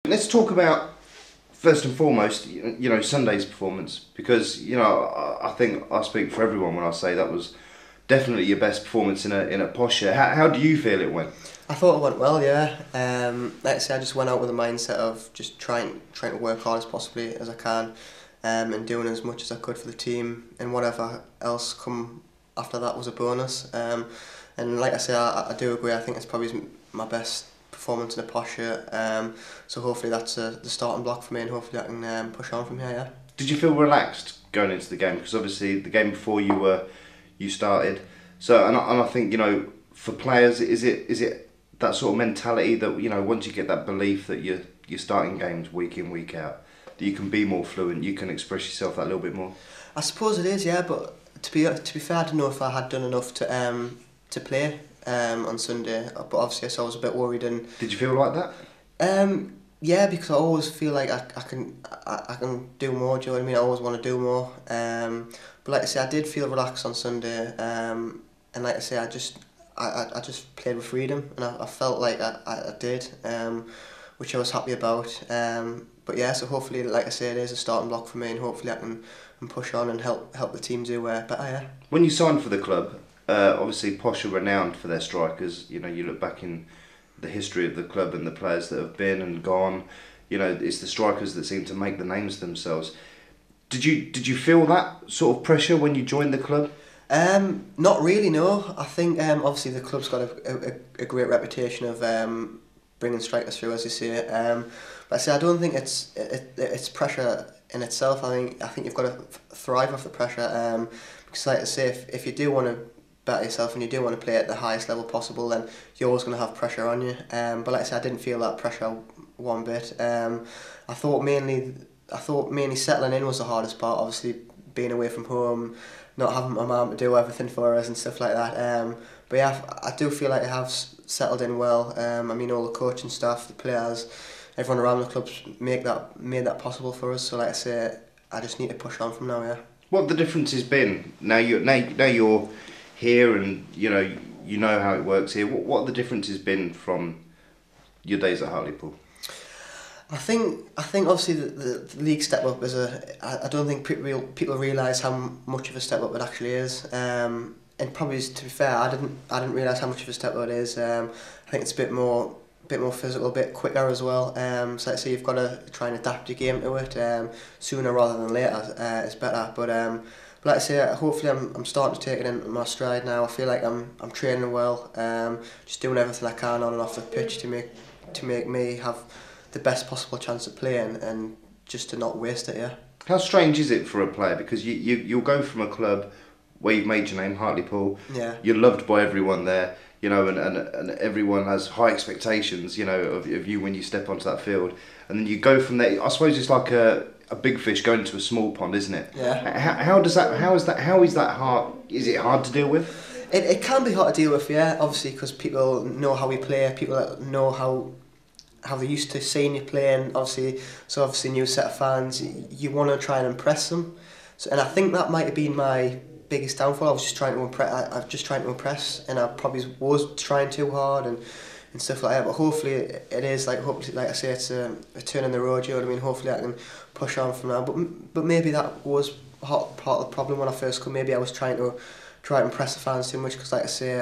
Let's talk about first and foremost, Sunday's performance, because I think I speak for everyone when I say that was definitely your best performance in a posture. How do you feel it went? I thought it went well, yeah. Like I say, I just went out with a mindset of just trying to work hard as possibly as I can, and doing as much as I could for the team, and whatever else come after that was a bonus. And like I say, I do agree. I think it's probably my best performance in a posture. So hopefully that's the starting block for me, and hopefully I can push on from here. Yeah. Did you feel relaxed going into the game? Because obviously the game before you started. So and I think for players, is it that sort of mentality that once you get that belief that you're starting games week in, week out, that you can be more fluent, you can express yourself that little bit more? I suppose it is, yeah. But to be fair, I don't know if I had done enough to play on Sunday. But obviously, so I was a bit worried. And Did you feel like that? yeah, because I always feel like I can do more. Do you know what I mean? I always want to do more. But like I say, I did feel relaxed on Sunday. And like I say, I just played with freedom, and I felt like I did, which I was happy about. But yeah, so hopefully, like I say, it is a starting block for me, and hopefully I can push on and help the team do better. Yeah. When you signed for the club, obviously Posh are renowned for their strikers. You look back in the history of the club and the players that have been and gone. It's the strikers that seem to make the names themselves. Did you feel that sort of pressure when you joined the club? Not really, no. I think obviously the club's got a great reputation of bringing strikers through, as you say. But I say I don't think it's pressure in itself. I think you've got to thrive off the pressure. Because like I say, if you do want to better yourself and you do want to play at the highest level possible, then you're always going to have pressure on you. But like I say, I didn't feel that pressure one bit. I thought mainly settling in was the hardest part. Obviously, being away from home, not having my mum to do everything for us and stuff like that. But yeah, I do feel like I have settled in well. All the coaching staff, the players, everyone around the club's made that possible for us. So like I say, I just need to push on from now. Yeah. What the difference has been now you're here and you know how it works here. What the difference has been from your days at Hartlepool? I think obviously the league step up is I don't think people realise how much of a step up it actually is. And probably to be fair, I didn't realise how much of a step up it is. I think it's a bit more physical, a bit quicker as well. So let's say you've got to try and adapt your game to it sooner rather than later. It's better, but like I say, hopefully I'm starting to take it in my stride now. I feel like I'm training well, just doing everything I can on and off the pitch to make me have the best possible chance of playing and just to not waste it. Yeah. How strange is it for a player, because you'll go from a club where you've made your name, Hartlepool. Yeah. You're loved by everyone there, and everyone has high expectations, of you when you step onto that field, and then you go from there. I suppose it's like a big fish going into a small pond, isn't it? Yeah. How is that hard? Is it hard to deal with? It can be hard to deal with, yeah. Obviously, because people know how we play, people that know how they're used to seeing you playing. Obviously, new set of fans. You want to try and impress them. So, and I think that might have been my biggest downfall. I was just trying to impress. I was just trying to impress, and I probably was trying too hard and stuff like that. But hopefully, it is hopefully, like I say, it's a turn in the road. You know what I mean? Hopefully, I can push on from now. But maybe that was part of the problem when I first come. Maybe I was trying to impress the fans too much, because, like I say,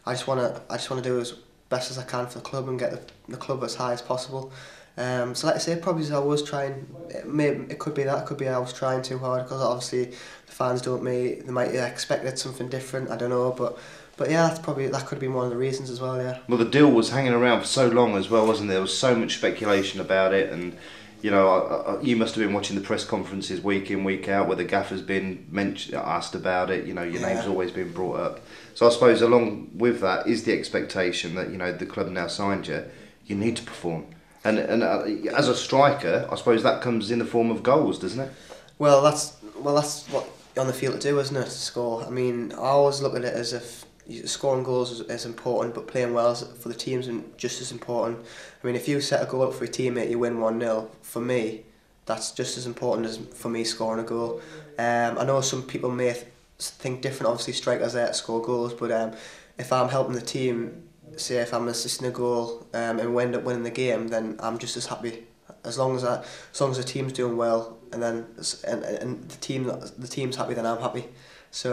I just want to do as best as I can for the club and get the club as high as possible. So like I say, probably I was trying. Maybe it could be that. It could be I was trying too hard, because obviously the fans they might have expected something different. I don't know, but yeah, that could have been one of the reasons as well. Yeah. Well, the deal was hanging around for so long as well, wasn't there? There was so much speculation about it, and you must have been watching the press conferences week in, week out, where the gaffer's been asked about it. Your name's always been brought up. So I suppose along with that is the expectation that the club now signed you. You need to perform, and as a striker, I suppose that comes in the form of goals, doesn't it? Well, that's what you're on the field to do, isn't it? To score. I always look at it as if scoring goals is important, but playing well for the team's just as important. If you set a goal up for your teammate, you win 1-0. For me, that's just as important as for me scoring a goal. I know some people may think different. Obviously, strikers there to score goals, but if I'm helping the team, say if I'm assisting a goal and we end up winning the game, then I'm just as happy as long as the team's doing well, and then and the team's happy, then I'm happy. So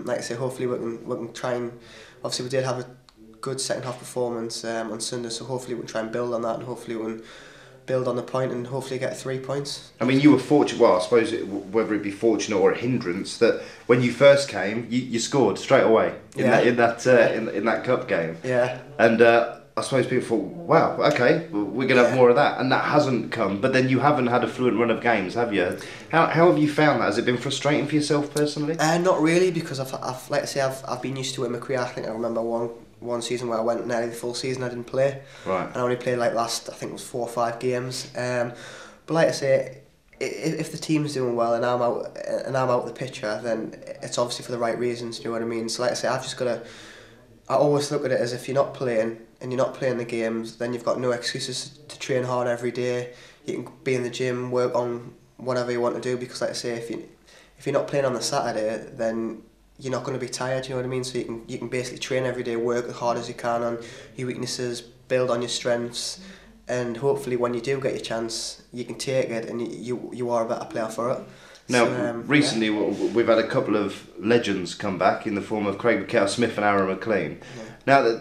like I say, hopefully we can try and, obviously we did have a good second half performance on Sunday, so hopefully we can try and build on that, and hopefully we can build on the point and hopefully get 3 points. I mean, you were fortunate, well, I suppose whether it be fortunate or a hindrance, that when you first came, you scored straight away in that cup game. Yeah. And I suppose people thought, wow, okay, we're going to have more of that, and that hasn't come. But then you haven't had a fluent run of games, have you? How have you found that? Has it been frustrating for yourself personally? Not really, because I've like I say, I've been used to it in my career. I think I remember one season where I went nearly the full season I didn't play. Right. And I only played like last, I think it was 4 or 5 games. But like I say, if the team's doing well and I'm out the picture, then it's obviously for the right reasons. Do you know what I mean? So like I say, I've just got to. I always look at it as, if you're not playing and you're not playing the games, then you've got no excuses to train hard every day. You can be in the gym, work on whatever you want to do, because like I say, if you're not playing on the Saturday, then you're not going to be tired, you know what I mean? So you can basically train every day, work as hard as you can on your weaknesses, build on your strengths, and hopefully when you do get your chance, you can take it and you are a better player for it. Now, recently we've had a couple of legends come back in the form of Craig Smith and Aaron McLean. Yeah. Now,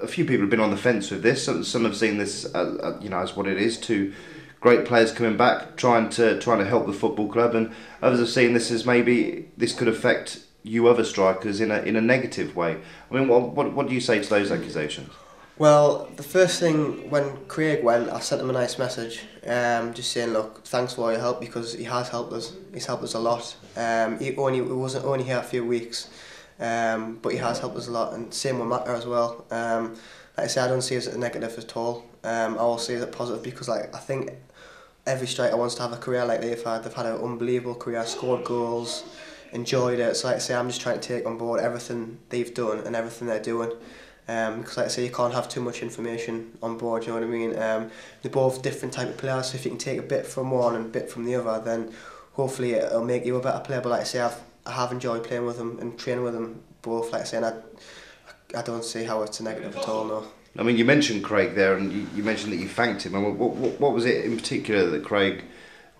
a few people have been on the fence with this. Some have seen this, as what it is. Two great players coming back, trying to help the football club, and others have seen this as maybe this could affect you other strikers in a negative way. I mean, what do you say to those accusations? Well, the first thing, when Craig went, I sent him a nice message, just saying, look, thanks for all your help, because he has helped us. He's helped us a lot. He wasn't only here a few weeks, but he has helped us a lot, and same with Maka as well. Like I say, I don't see it as a negative at all. I will see it as a positive, because I think every striker wants to have a career like they've had. They've had an unbelievable career, scored goals, enjoyed it. So like I say, I'm just trying to take on board everything they've done and everything they're doing. Because like I say, you can't have too much information on board, you know what I mean? They're both different type of players, so if you can take a bit from one and a bit from the other, then hopefully it'll make you a better player. But like I say, I have enjoyed playing with them and training with them both, like I say, and I don't see how it's a negative at all, no. I mean, you mentioned Craig there, and you mentioned that you thanked him. And what was it in particular that Craig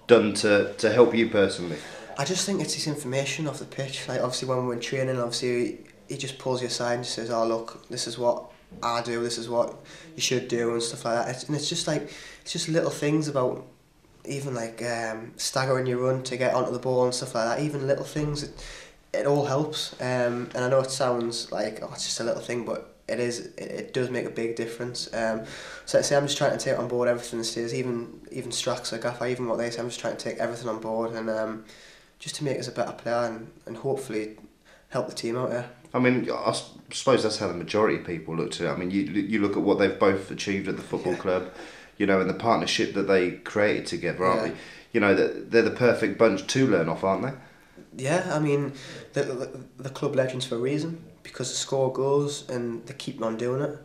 done to help you personally? I just think it's his information off the pitch. Like, obviously when we're in training, obviously he just pulls you aside and just says, oh look, this is what I do, this is what you should do, and stuff like that. It's just little things about, even like staggering your run to get onto the ball and stuff like that. Even little things, it all helps. And I know it sounds like, oh, it's just a little thing, but it does make a big difference. So I say, I'm just trying to take on board everything that says, even Strax or Gaffer, even what they say, I'm just trying to take everything on board, and just to make us a better player, and hopefully help the team out there. I mean, I suppose that's how the majority of people look to it. I mean, you look at what they've both achieved at the football club, and the partnership that they created together, aren't they? They're the perfect bunch to learn off, aren't they? Yeah, I mean, the club legends for a reason, because they score goals and they keep on doing it.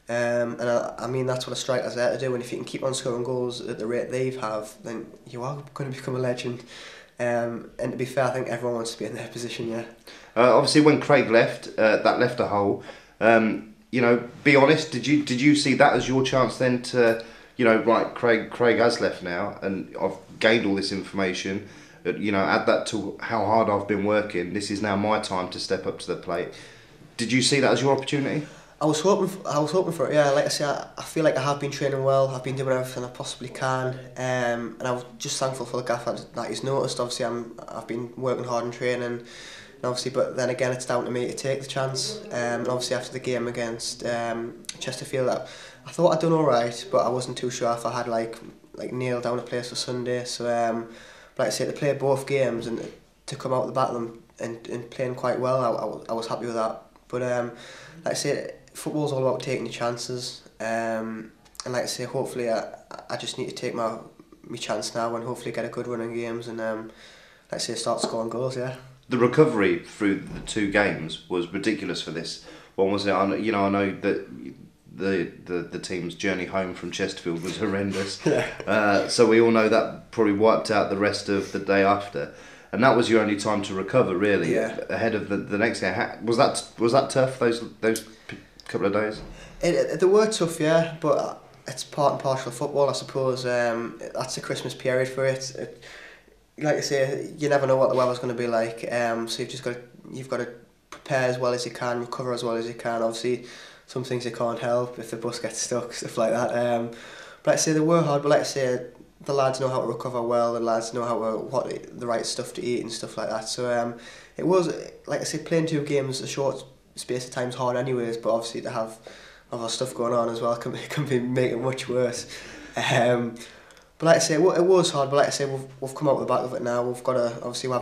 And I mean, that's what a striker's there to do, and if you can keep on scoring goals at the rate they have, then you are going to become a legend. And to be fair, I think everyone wants to be in their position, yeah. Obviously, when Craig left, that left a hole. Be honest. Did you see that as your chance then to, right? Craig has left now, and I've gained all this information. Add that to how hard I've been working. This is now my time to step up to the plate. Did you see that as your opportunity? I was hoping for it. Yeah, like I say, I feel like I have been training well. I've been doing everything I possibly can, and I was just thankful for the gaffer that he's noticed. Obviously, I've been working hard in training, and obviously, but then again, it's down to me to take the chance. And obviously, after the game against Chesterfield, I thought I'd done all right, but I wasn't too sure if I had like nailed down a place for Sunday. So, like I say, to play both games and to come out the back of them and playing quite well, I was happy with that. But like I say, football's all about taking your chances, and like I say, hopefully I just need to take my chance now and hopefully get a good run in games, and like I say, start scoring goals. Yeah. The recovery through the 2 games was ridiculous for this one, wasn't it? I know that the team's journey home from Chesterfield was horrendous. Yeah. So we all know that probably wiped out the rest of the day after. And that was your only time to recover, really, ahead of the next game. Was that tough, those couple of days? They were tough, yeah, but it's part and parcel of football, I suppose. That's the Christmas period for it. Like I say, you never know what the weather's going to be like. So you've got to prepare as well as you can, recover as well as you can. Obviously, some things you can't help if the bus gets stuck, stuff like that. But like I say, they were hard. But like I say, the lads know how to recover well. The lads know what the right stuff to eat and stuff like that. So it was, like I say, playing 2 games a short space of time is hard anyways. But obviously to have other stuff going on as well can be make it much worse. But like I say, it was hard. But like I say, we've come out the back of it now. We haven't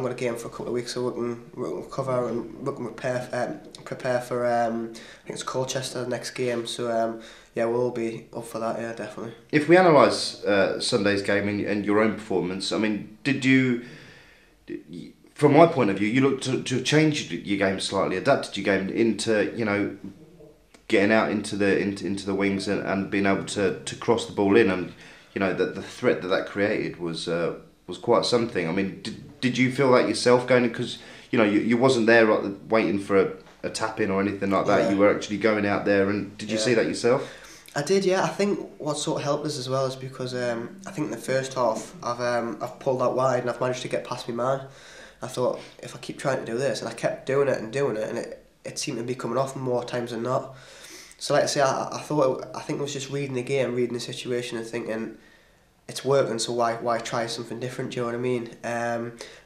got a game for a couple of weeks, so we can recover and we can prepare for I think it's Colchester next game. So yeah, we'll all be up for that. Yeah, definitely. If we analyse Sunday's game and your own performance, I mean, did you? From my point of view, you looked to have changed your game slightly, adapted your game into getting out into the wings and being able to cross the ball in, and the threat that created was quite something. I mean, did you feel that yourself going, because you wasn't there waiting for a tap in or anything like that. Yeah. You were actually going out there, and did you see that yourself? I did, yeah. I think what sort of helped us as well is because I think in the first half I've pulled out wide and I've managed to get past my man. I thought, if I keep trying to do this, and I kept doing it, and it seemed to be coming off more times than not. So like I say, I think it was just reading the game, reading the situation, and thinking, it's working, so why try something different? Do you know what I mean?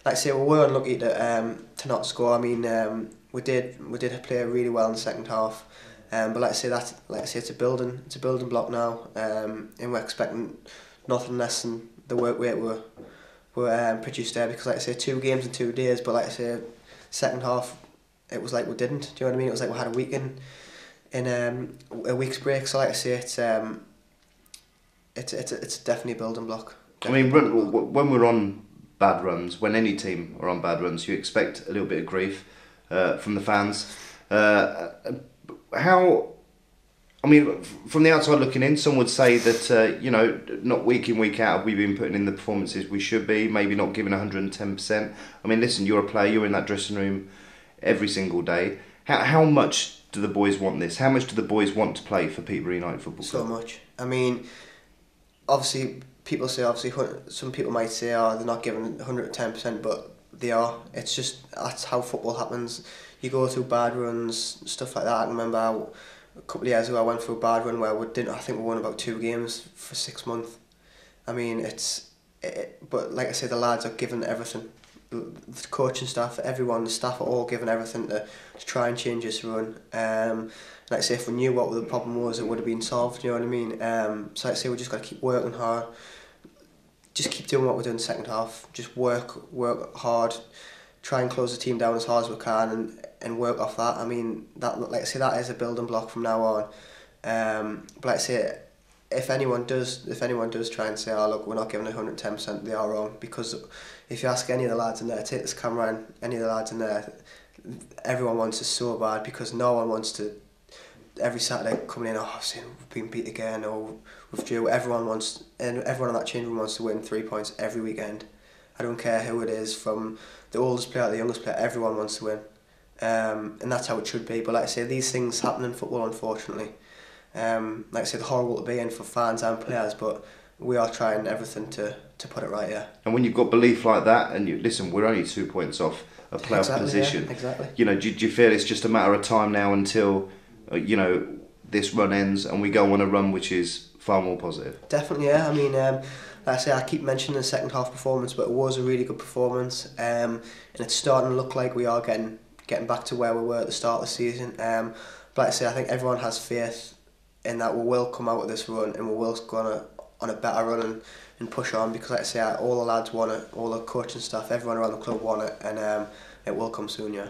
Like I say, we were unlucky to not score. I mean, we did play really well in the second half, but like I say, it's a building block now, and we're expecting nothing less than the work rate we're produced there, because like I say, 2 games in 2 days, but like I say, second half it was like we didn't. Do you know what I mean? It was like we had a week in a week's break. So like I say, it's definitely a building block. Definitely. I mean, when we're on bad runs, when any team are on bad runs, you expect a little bit of grief from the fans. I mean, from the outside looking in, some would say that, not week in, week out have we been putting in the performances we should be, maybe not giving 110%. I mean, listen, you're a player, you're in that dressing room every single day. How much do the boys want this? How much do the boys want to play for Peterborough United Football Club? So much. I mean, obviously, some people might say, they're not giving 110%, but they are. It's just, that's how football happens. You go through bad runs, stuff like that. I remember a couple of years ago I went through a bad run where I think we won about 2 games for 6 months. I mean, but like I say, the lads are giving everything. The coaching staff, everyone, the staff are all giving everything to try and change this run. Like I say, if we knew what the problem was, it would have been solved, you know what I mean? So like I say, we just got to keep working hard, just keep doing what we're doing in the second half, just work hard, try and close the team down as hard as we can, and work off that. I mean, like I say, that is a building block from now on. But like I say, if anyone does try and say, look, we're not giving 110%, they are wrong, because if you ask any of the lads in there, take this camera and any of the lads in there, everyone wants us so bad, because no one wants to, every Saturday coming in, I've seen we've been beat again, or we've drew. Everyone in that change room wants to win 3 points every weekend. I don't care who it is, from the oldest player to the youngest player, everyone wants to win. And that's how it should be. But like I say, these things happen in football, unfortunately. Like I say, it's horrible to be in for fans and players, but we are trying everything to put it right, yeah. And when you've got belief like that, and listen, we're only 2 points off a playoff position. Yeah, exactly. Do you feel it's just a matter of time now until this run ends and we go on a run which is far more positive? Definitely, yeah. I mean, like I say, I keep mentioning the second half performance, but it was a really good performance, and it's starting to look like we are getting back to where we were at the start of the season. But like I say, I think everyone has faith in that we will come out of this run and we will go on a better run and push on, because like I say, all the lads want it, all the coaching staff, everyone around the club want it, and it will come soon, yeah.